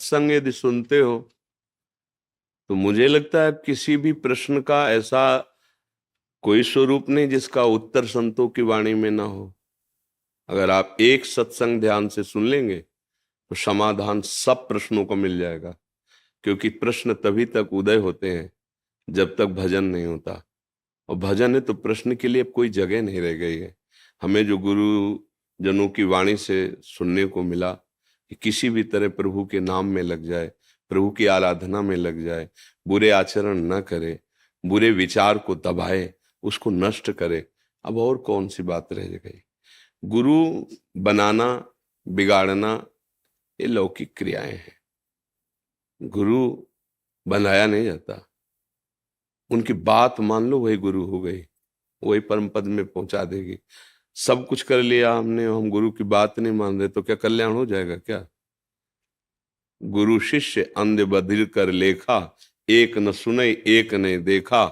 सत्संग यदि सुनते हो तो मुझे लगता है किसी भी प्रश्न का ऐसा कोई स्वरूप नहीं जिसका उत्तर संतों की वाणी में ना हो। अगर आप एक सत्संग ध्यान से सुन लेंगे तो समाधान सब प्रश्नों को मिल जाएगा, क्योंकि प्रश्न तभी तक उदय होते हैं जब तक भजन नहीं होता, और भजन है तो प्रश्न के लिए अब कोई जगह नहीं रह गई है। हमें जो गुरु जनों की वाणी से सुनने को मिला कि किसी भी तरह प्रभु के नाम में लग जाए, प्रभु की आराधना में लग जाए, बुरे आचरण न करे, बुरे विचार को दबाए, उसको नष्ट करे, अब और कौन सी बात रह गई। गुरु बनाना बिगाड़ना ये लौकिक क्रियाएं हैं, गुरु बनाया नहीं जाता। उनकी बात मान लो वही गुरु हो गई, वही परम पद में पहुंचा देगी। सब कुछ कर लिया हमने, हम गुरु की बात नहीं मान रहे तो क्या कल्याण हो जाएगा क्या? गुरु शिष्य अंध बधिर कर लेखा, एक न सुनई एक ने देखा,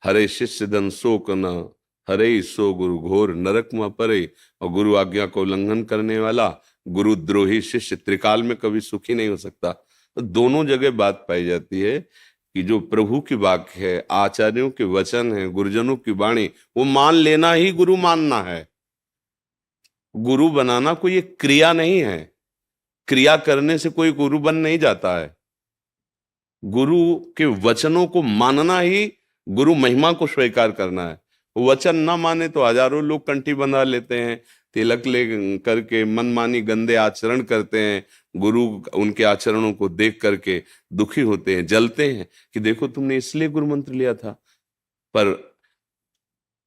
हरे शिष्य धन शोक न हरे सो गुरु घोर नरक में परे। और गुरु आज्ञा को उल्लंघन करने वाला गुरुद्रोही शिष्य त्रिकाल में कभी सुखी नहीं हो सकता। तो दोनों जगह बात पाई जाती है कि जो प्रभु की वाक्य है, आचार्यों के वचन है, गुरुजनों की वाणी, वो मान लेना ही गुरु मानना है। गुरु बनाना कोई एक क्रिया नहीं है, क्रिया करने से कोई गुरु बन नहीं जाता है। गुरु के वचनों को मानना ही गुरु महिमा को स्वीकार करना है। वचन ना माने तो हजारों लोग कंठी बंधा लेते हैं, तिलक ले करके मनमानी गंदे आचरण करते हैं, गुरु उनके आचरणों को देख करके दुखी होते हैं, जलते हैं कि देखो तुमने इसलिए गुरु मंत्र लिया था, पर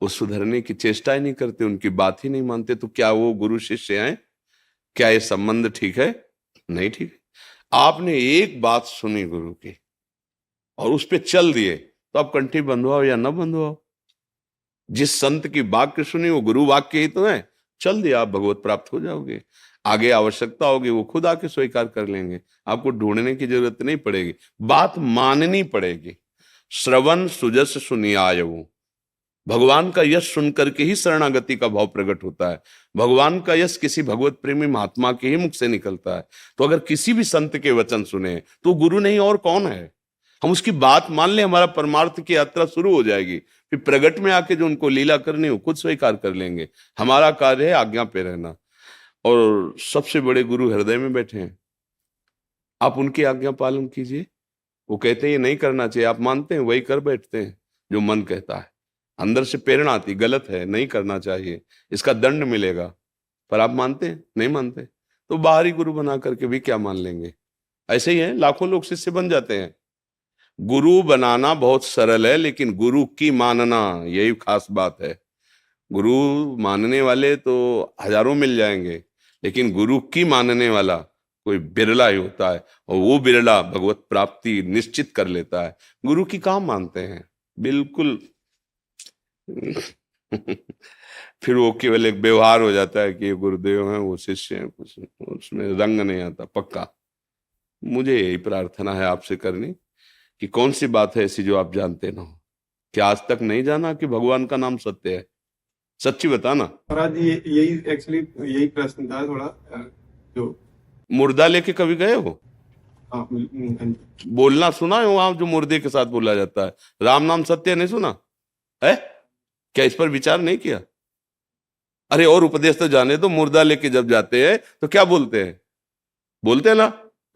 वो सुधरने की चेष्टा ही नहीं करते, उनकी बात ही नहीं मानते। तो क्या वो गुरु शिष्य हैं? क्या ये संबंध ठीक है? नहीं ठीक है। आपने एक बात सुनी गुरु की और उस पर चल दिए तो आप कंठी बंधवाओ या न बंधवाओ, जिस संत की वाक्य सुनी वो गुरु वाक्य ही तो है, चल दिया, आप भगवत प्राप्त हो जाओगे। आगे आवश्यकता होगी वो खुद आके स्वीकार कर लेंगे, आपको ढूंढने की जरूरत नहीं पड़ेगी, बात माननी पड़ेगी। श्रवण सुजस सुनियायऊ, भगवान का यश सुन करके ही शरणागति का भाव प्रकट होता है। भगवान का यश किसी भगवत प्रेमी महात्मा के ही मुख से निकलता है। तो अगर किसी भी संत के वचन सुने तो गुरु नहीं और कौन है? हम उसकी बात मान ले, हमारा परमार्थ की यात्रा शुरू हो जाएगी। फिर प्रगट में आके जो उनको लीला करनी हो खुद स्वीकार कर लेंगे। हमारा कार्य है आज्ञा पे रहना, और सबसे बड़े गुरु हृदय में बैठे हैं, आप उनकी आज्ञा पालन कीजिए। वो कहते हैं ये नहीं करना चाहिए, आप मानते हैं, वही कर बैठते हैं जो मन कहता है। अंदर से प्रेरणा आती गलत है, नहीं करना चाहिए, इसका दंड मिलेगा, पर आप मानते हैं? नहीं मानते, तो बाहरी गुरु बना करके भी क्या मान लेंगे। ऐसे ही है, लाखों लोग शिष्य बन जाते हैं। गुरु बनाना बहुत सरल है, लेकिन गुरु की मानना यही खास बात है। गुरु मानने वाले तो हजारों मिल जाएंगे, लेकिन गुरु की मानने वाला कोई बिरला ही होता है, और वो बिरला भगवत प्राप्ति निश्चित कर लेता है। गुरु की कहाँ मानते हैं, बिल्कुल। फिर वो केवल एक व्यवहार हो जाता है कि ये गुरुदेव हैं, वो शिष्य हैं, कुछ उसमें रंग नहीं आता पक्का। मुझे यही प्रार्थना है आपसे करनी कि कौन सी बात है ऐसी जो आप जानते ना हो। क्या आज तक नहीं जाना कि भगवान का नाम सत्य है? सच्ची बताना। महाराज यही एक्चुअली यही प्रश्न था थोड़ा जो मुर्दा लेके कभी गए हो? हाँ, बोलना सुना है वहां जो मुर्दे के साथ बोला जाता है, राम नाम सत्य, नहीं सुना है? क्या इस पर विचार नहीं किया? अरे और उपदेश तो जाने दो, मुर्दा लेके जब जाते हैं तो क्या बोलते हैं? बोलते हैं ना,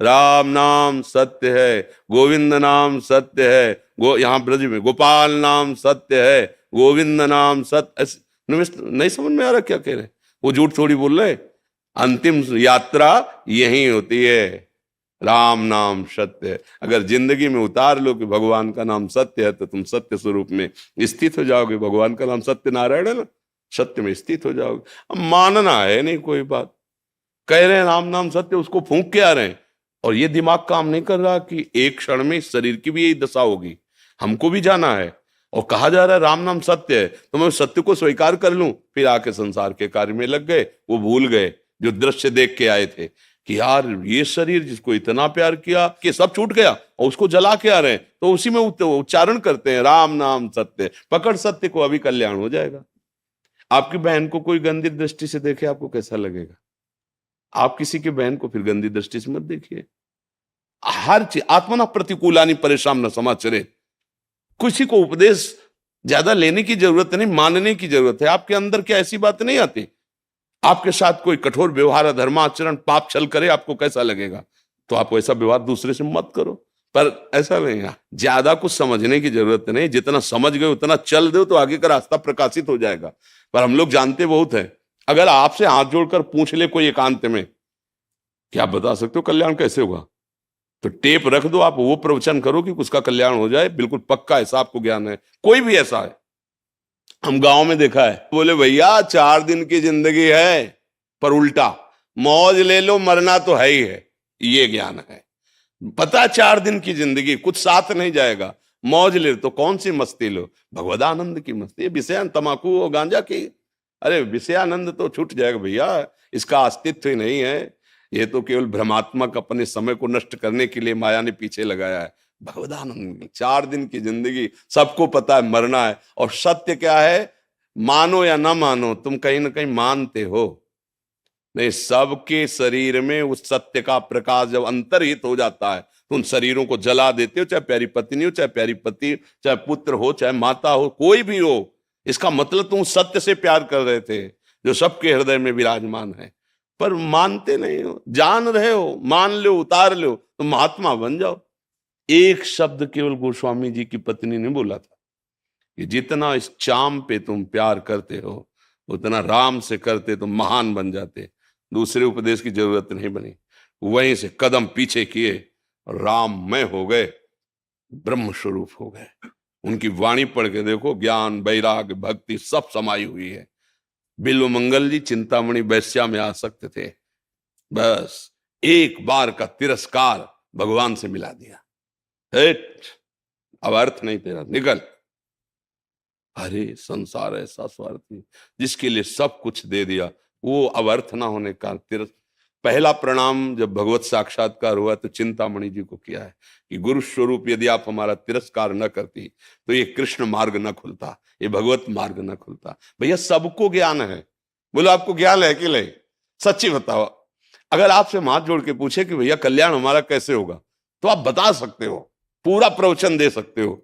राम नाम सत्य है, गोविंद नाम सत्य है, यहाँ ब्रज में गोपाल नाम सत्य है, गोविंद नाम सत्य। नहीं समझ में आ रहा क्या कह रहे? वो झूठ थोड़ी बोल रहे। अंतिम यात्रा यही होती है, राम नाम सत्य है। अगर जिंदगी में उतार लो कि भगवान का नाम सत्य है तो तुम सत्य स्वरूप में स्थित हो जाओगे। भगवान का नाम सत्य नारायण है ना, सत्य में स्थित हो जाओगे। अब मानना है नहीं कोई बात, कह रहे हैं राम नाम सत्य, उसको फूंक के आ रहे हैं, और ये दिमाग काम नहीं कर रहा कि एक क्षण में इस शरीर की भी यही दशा होगी, हमको भी जाना है। और कहा जा रहा है राम नाम सत्य है, तो मैं सत्य को स्वीकार कर लूं, फिर आके संसार के कार्य में लग गए। वो भूल गए जो दृश्य देख के आए थे कि यार ये शरीर जिसको इतना प्यार किया कि सब छूट गया, और उसको जला के आ रहे हैं, तो उसी में उच्चारण करते हैं राम नाम सत्य। पकड़ सत्य को, अभी कल्याण हो जाएगा। आपकी बहन को कोई गंदी दृष्टि से देखे, आपको कैसा लगेगा? आप किसी की बहन को फिर गंदी दृष्टि से मत देखिए। हर चीज आत्मना प्रतिकूलानि परेशान न समाचरे। किसी को उपदेश ज्यादा लेने की जरूरत नहीं, मानने की जरूरत है। आपके अंदर क्या ऐसी बात नहीं आती? आपके साथ कोई कठोर व्यवहार, धर्माचरण, पाप छल करे, आपको कैसा लगेगा? तो आप वैसा व्यवहार दूसरे से मत करो। पर ऐसा नहीं है, ज्यादा कुछ समझने की जरूरत नहीं, जितना समझ गए उतना चल दो तो आगे का रास्ता प्रकाशित हो जाएगा। पर हम लोग जानते बहुत है। अगर आपसे हाथ जोड़कर पूछ ले कोई एकांत में, क्या बता सकते हो कल्याण कैसे होगा? तो टेप रख दो, आप वो प्रवचन करो कि उसका कल्याण हो जाए, बिल्कुल पक्का, ऐसा आपको ज्ञान है। कोई भी ऐसा है, हम गांव में देखा है, बोले भैया 4 दिन की जिंदगी है, पर उल्टा मौज ले लो, मरना तो है ही है। ये ज्ञान है। पता 4 दिन की जिंदगी, कुछ साथ नहीं जाएगा, मौज ले तो कौन सी मस्ती लो? भगवदानंद की मस्ती, विषयान तमाकू और गांजा की। अरे विषयानंद तो छूट जाएगा भैया, इसका अस्तित्व ही नहीं है। ये तो केवल भ्रमात्मक अपने समय को नष्ट करने के लिए माया ने पीछे लगाया है। भगवदानंद 4 दिन की जिंदगी, सबको पता है मरना है। और सत्य क्या है? मानो या ना मानो, तुम कहीं ना कहीं मानते हो। नहीं, सबके शरीर में उस सत्य का प्रकाश जब अंतर्हित हो जाता है तो उन शरीरों को जला देते हो, चाहे प्यारी पत्नी हो, चाहे प्यारी पति, चाहे पुत्र हो, चाहे माता हो, कोई भी हो। इसका मतलब तुम सत्य से प्यार कर रहे थे जो सबके हृदय में विराजमान है, पर मानते नहीं हो। जान रहे हो, मान लो, उतार लो तो महात्मा बन जाओ। एक शब्द केवल गोस्वामी जी की पत्नी ने बोला था कि जितना इस चाम पे तुम प्यार करते हो उतना राम से करते तो महान बन जाते। दूसरे उपदेश की जरूरत नहीं बनी। वहीं से कदम पीछे किए, राममय हो गए, ब्रह्म स्वरूप हो गए। उनकी वाणी पढ़ के देखो, ज्ञान, वैराग्य, भक्ति सब समाई हुई है। बिल्व मंगल जी चिंतामणि वैश्या में आसक्त थे, बस एक बार का तिरस्कार भगवान से मिला दिया। अब अर्थ नहीं तेरा, निकल। अरे संसार ऐसा स्वार्थी, जिसके लिए सब कुछ दे दिया, वो अब अर्थ ना होने का पहला प्रणाम जब भगवत साक्षात्कार हुआ तो चिंतामणि जी को किया है कि गुरु स्वरूप यदि आप हमारा तिरस्कार न करती तो ये कृष्ण मार्ग न खुलता, ये भगवत मार्ग न खुलता। भैया सबको ज्ञान है, बोलो आपको ज्ञान है कि नहीं? सच्ची बताओ। अगर आपसे हाथ जोड़ के पूछे कि भैया कल्याण हमारा कैसे होगा, तो आप बता सकते हो, पूरा प्रवचन दे सकते हो,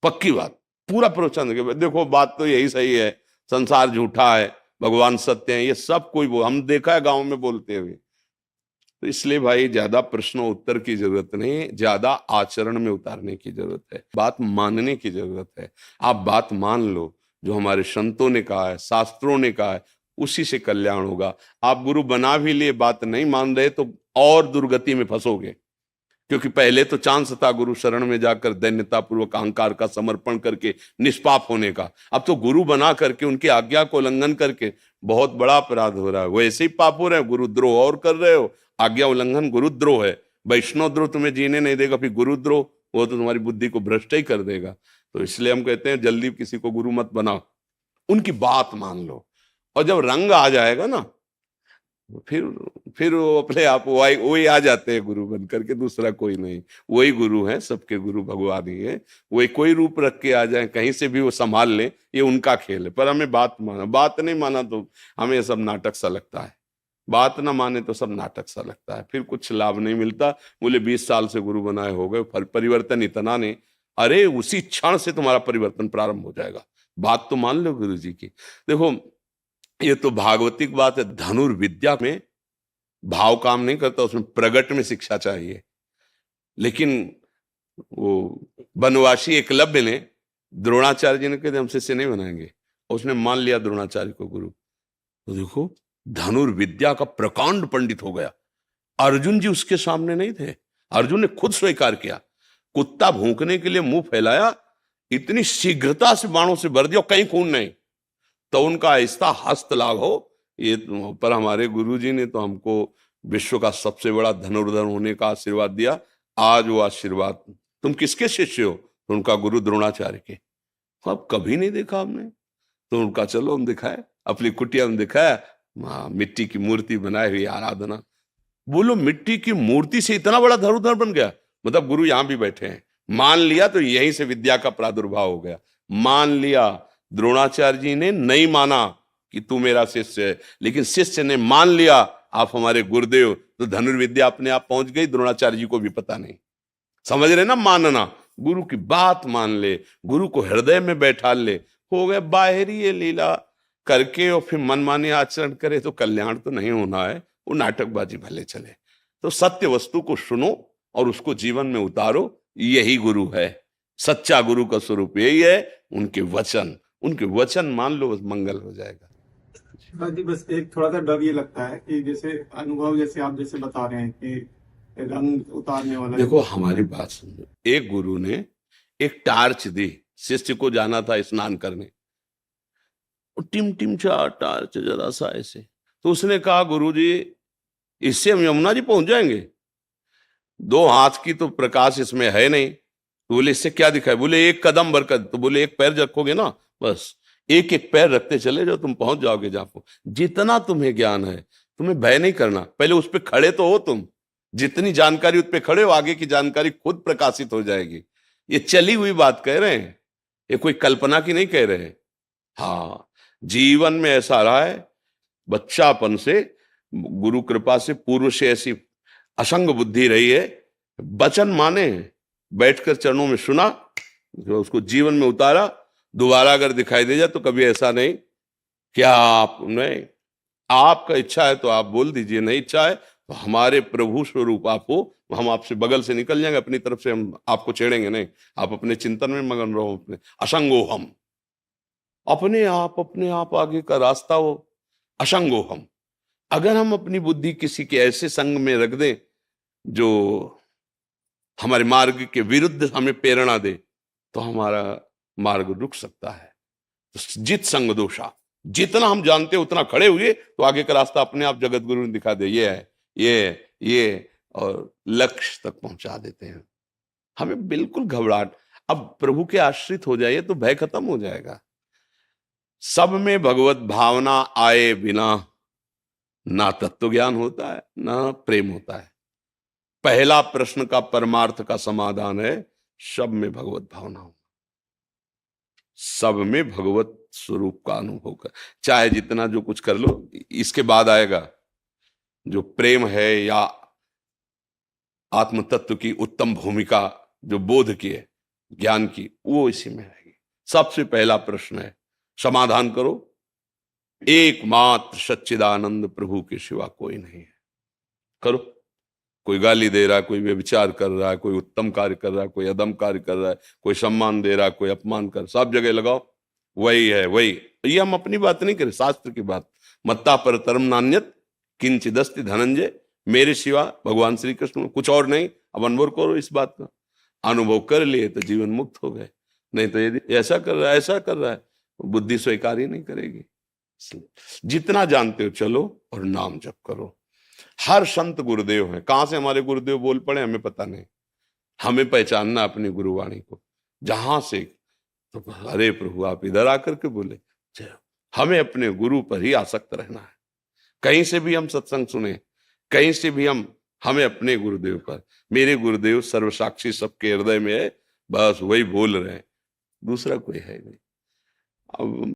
पक्की बात, पूरा प्रवचन दे। देखो बात तो यही सही है, संसार झूठा है, भगवान सत्य है, ये सब कोई हम देखा है गांव में बोलते हुए। तो इसलिए भाई ज्यादा प्रश्न उत्तर की जरूरत नहीं, ज्यादा आचरण में उतारने की जरूरत है, बात मानने की जरूरत है। आप बात मान लो, जो हमारे संतों ने कहा है, शास्त्रों ने कहा है, उसी से कल्याण होगा। आप गुरु बना भी लिए, बात नहीं मान रहे तो और दुर्गति में फंसोगे। क्योंकि पहले तो चांस था गुरु शरण में जाकर दैन्यता पूर्वक अहंकार का समर्पण करके निष्पाप होने का। अब तो गुरु बना करके उनकी आज्ञा को उल्लंघन करके बहुत बड़ा अपराध हो रहा है। वो ऐसे ही पाप हो रहे हैं, गुरुद्रोह और कर रहे हो। आज्ञा उल्लंघन गुरुद्रोह है। वैष्णवद्रोह तुम्हें जीने नहीं देगा, फिर गुरुद्रोह वो तो तुम्हारी बुद्धि को भ्रष्ट ही कर देगा। तो इसलिए हम कहते हैं जल्दी किसी को गुरु मत बनाओ, उनकी बात मान लो। और जब रंग आ जाएगा ना, फिर वो अपने आप वही आ जाते हैं गुरु बन करके, दूसरा कोई नहीं। वही गुरु है, सबके गुरु भगवान ही है। वही कोई रूप रख के आ जाए, कहीं से भी वो संभाल ले, ये उनका खेल है। पर हमें बात माना, बात नहीं माना तो हमें सब नाटक सा लगता है। बात ना माने तो सब नाटक सा लगता है, फिर कुछ लाभ नहीं मिलता। बोले 20 साल से गुरु बनाए हो गए, परिवर्तन इतना नहीं। अरे उसी क्षण से तुम्हारा परिवर्तन प्रारंभ हो जाएगा। बात तो मान लो गुरु जी की। देखो ये तो भागवतिक बात है, धनुर्विद्या में भाव काम नहीं करता, उसमें प्रगट में शिक्षा चाहिए। लेकिन वो बनवासी एकलव्य ने द्रोणाचार्य जी ने कहा हम शिष्य नहीं बनाएंगे, उसने मान लिया द्रोणाचार्य को गुरु। तो देखो धनुर्विद्या का प्रकांड पंडित हो गया। अर्जुन जी उसके सामने नहीं थे, अर्जुन ने खुद स्वीकार किया। कुत्ता भूंकने के लिए मुंह फैलाया, इतनी शीघ्रता से बाणों से भर दिया, कहीं खून नहीं। तो उनका ऐसा हस्त लाभ हो ये। पर हमारे गुरुजी ने तो हमको विश्व का सबसे बड़ा धनुर्धर होने का आशीर्वाद दिया। आज वो आशीर्वाद, तुम किसके शिष्य हो? तो उनका गुरु द्रोणाचार्य के। अब कभी नहीं देखा हमने, तो उनका चलो हम दिखाए, अपनी कुटिया में दिखाया, मिट्टी की मूर्ति बनाई हुई आराधना। बोलो मिट्टी की मूर्ति से इतना बड़ा धनुर्धर बन गया, मतलब गुरु यहां भी बैठे हैं। मान लिया तो यहीं से विद्या का प्रादुर्भाव हो गया। मान लिया, द्रोणाचार्य जी ने नहीं माना कि तू मेरा शिष्य है, लेकिन शिष्य ने मान लिया आप हमारे गुरुदेव, तो धनुर्विद्या अपने आप पहुंच गई, द्रोणाचार्य जी को भी पता नहीं। समझ रहे ना, मानना, गुरु की बात मान ले, गुरु को हृदय में बैठा ले, हो गया। बाहरी ये लीला करके और फिर मनमानी आचरण करे तो कल्याण तो नहीं होना है, वो नाटकबाजी भले चले। तो सत्य वस्तु को सुनो और उसको जीवन में उतारो, यही गुरु है। सच्चा गुरु का स्वरूप यही है, उनके वचन मान लो, बस मंगल हो जाएगा। हाँ जी, बस एक थोड़ा सा डर ये लगता है कि जैसे अनुभव, जैसे आप जैसे बता रहे हैं कि रंग उतारने वाला। देखो हमारी बात सुनो, एक गुरु ने एक टार्च दी, शिष्य को जाना था स्नान करने, टिम टिम चा टार्च जरा सा ऐसे, तो उसने कहा गुरुजी इससे हम यमुना जी पहुंच जाएंगे, 2 हाथ की तो प्रकाश इसमें है नहीं। तो बोले इससे क्या दिखाए? बोले 1 कदम बरकत। तो बोले 1 पैर रखोगे ना, बस 1-1 पैर रखते चले जाओ, तुम पहुंच जाओगे जहां। जितना तुम्हें ज्ञान है, तुम्हें भय नहीं करना, पहले उस पर खड़े तो हो तुम। जितनी जानकारी उस पर खड़े हो, आगे की जानकारी खुद प्रकाशित हो जाएगी। ये चली हुई बात कह रहे हैं, ये कोई कल्पना की नहीं कह रहे हैं। हाँ, जीवन में ऐसा रहा है, बच्चापन से गुरु कृपा से पूर्व से ऐसी असंग बुद्धि रही है, वचन माने, बैठकर चरणों में सुना, जो उसको जीवन में उतारा। दोबारा अगर दिखाई दे जाए तो कभी ऐसा नहीं कि आप नहीं, आपका इच्छा है तो आप बोल दीजिए, नहीं इच्छा है तो हमारे प्रभु स्वरूप आप हो, हम आपसे बगल से निकल जाएंगे, अपनी तरफ से हम आपको छेड़ेंगे नहीं। आप अपने चिंतन में मगन रहो, अपने असंगो हम, अपने आप आगे का रास्ता हो, असंगो हम। अगर हम अपनी बुद्धि किसी के ऐसे संग में रख दें जो हमारे मार्ग के विरुद्ध हमें प्रेरणा दे, तो हमारा मार्ग रुक सकता है। तो जित संग दोषा, जितना हम जानते उतना खड़े हुए तो आगे का रास्ता अपने आप जगत गुरु ने दिखा दे, ये है, ये, और लक्ष्य तक पहुंचा देते हैं। हमें बिल्कुल घबराहट, अब प्रभु के आश्रित हो जाइए तो भय खत्म हो जाएगा। सब में भगवत भावना आए बिना ना तत्व ज्ञान होता है, ना प्रेम होता है। पहला प्रश्न का परमार्थ का समाधान है, सब में भगवत भावना हो, सब में भगवत स्वरूप का अनुभव कर, चाहे जितना जो कुछ कर लो। इसके बाद आएगा जो प्रेम है या आत्म तत्व की उत्तम भूमिका जो बोध की है, ज्ञान की, वो इसी में आएगी। सबसे पहला प्रश्न है, समाधान करो, एकमात्र सच्चिदानंद प्रभु के सिवा कोई नहीं है। करो। कोई गाली दे रहा है, कोई व्यभिचार कर रहा है, कोई उत्तम कार्य कर रहा है, कोई अदम कार्य कर रहा है, कोई सम्मान दे रहा है, कोई अपमान कर, सब जगह लगाओ, वही है वही। ये हम अपनी बात नहीं करें, शास्त्र की बात। मत्ता पर तरम नान्यत किंचिदस्ति धनंजय, मेरे सिवा भगवान श्री कृष्ण, कुछ और नहीं। अब अनुभव करो इस बात का, अनुभव कर लिए तो जीवन मुक्त हो गए, नहीं तो यदि ऐसा कर रहा है, ऐसा कर रहा है, बुद्धि स्वीकार ही नहीं करेगी। जितना जानते हो चलो और नाम जप करो। हर संत गुरुदेव हैं, कहां से हमारे गुरुदेव बोल पड़े हमें पता नहीं, हमें पहचानना अपनी गुरुवाणी को, जहां से तो अरे प्रभु आप इधर आकर के बोले। हमें अपने गुरु पर ही आसक्त रहना है। कहीं से भी हम सत्संग सुने, कहीं से भी हमें अपने गुरुदेव पर, मेरे गुरुदेव सर्वसाक्षी सबके हृदय में है, बस वही बोल रहे हैं, दूसरा कोई है नहीं। अब